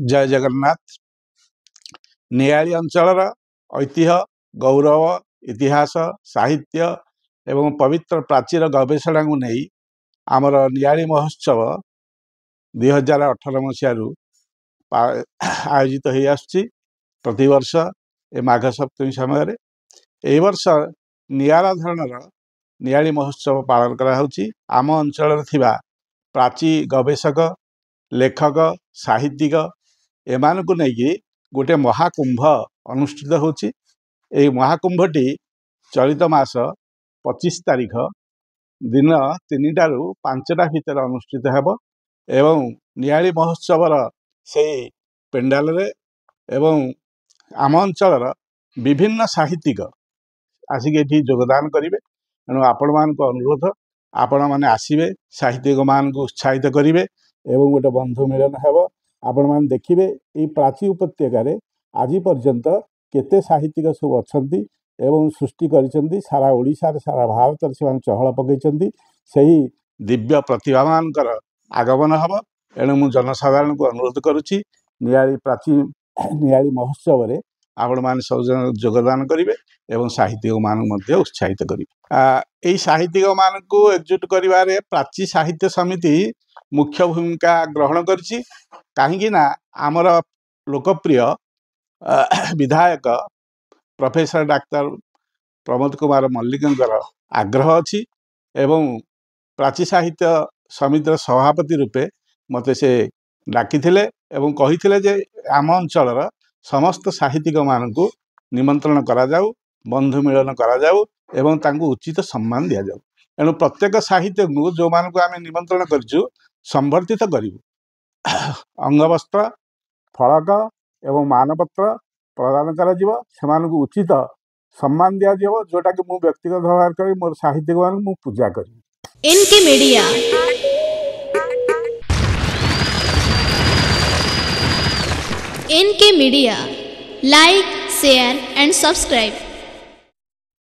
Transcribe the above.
जय जगन्नाथ। नियाली अंचल ऐतिह्य गौरव इतिहास साहित्य एवं पवित्र प्राचीर गवेषणा को नहीं आमर नियाली महोत्सव 2018 मसीह आयोजित हो आसुची प्रति वर्ष ए माघ सप्तमी समय ए वर्ष नियारा धरणर नियाली महोत्सव पालन करा होची। आम अंचल प्राची गवेषक लेखक साहित्यिक एमान को नहीं गोटे महाकुंभ अनुष्ठित होची। ए महाकुंभटी चलित मास 25 तारीख दिन 3टा ରୁ 5टा भितर अनुष्ठित हेब एवं नियाली महोत्सवर से पेंडाल रे एवं आम अंचल विभिन्न साहित्यिक आसिक एठी योगदान करिवे। एणु आपण मान को अनुरोध आपण माने आसीबे साहित्यिक मान को उत्साहित करिवे एवं गोटे बंधु मिलन हेब। आपण मान देखिबे ए प्राची उपत्यकार आज पर्यंत केते साहित्यिक सब अछंती एवं सृष्टि करिसेंती सारा ओडिसा रे सारा भारत रे से चहल पकईचंती सही दिव्य प्रतिभामान कर आगमन हब। एणु मु जनसाधारण को अनुरोध करुछि नियाली महोत्सव रे आपण मान सब योगदान करिवे एवं साहित्यिक मान मध्य उत्साहित करिवे। एई साहित्यिक मान को एकजुट करिवारे प्राची साहित्य समिति मुख्य भूमिका ग्रहण करछि। काहेकि ना आमर लोकप्रिय विधायक प्रोफेसर डाक्टर प्रमोद कुमार मल्लिकंकर आग्रह अछि एवं प्राची साहित्य समितिर सभापति रूपे मते से डाकिथिले एवं कहिथिले जे आम अंचलर समस्त साहित्यिक मानकु निमंत्रण करा जाऊ, बंधु मिलन करा जाऊ एवं तांकु उचित सम्मान दिया जाऊ। एणु प्रत्येक साहित्य को जो मानकु आमे निमंत्रण करजु संवर्धित करिवु। अंगवस्त्र फलक एवं मानपत्र प्रदान करा जिवो, सेमानकु उचित सम्मान दिया जिवो, जोटा कि मु व्यक्तिगत भाव करी मोर साहित्यिक मान मु पूजा करी। NK media like share and subscribe.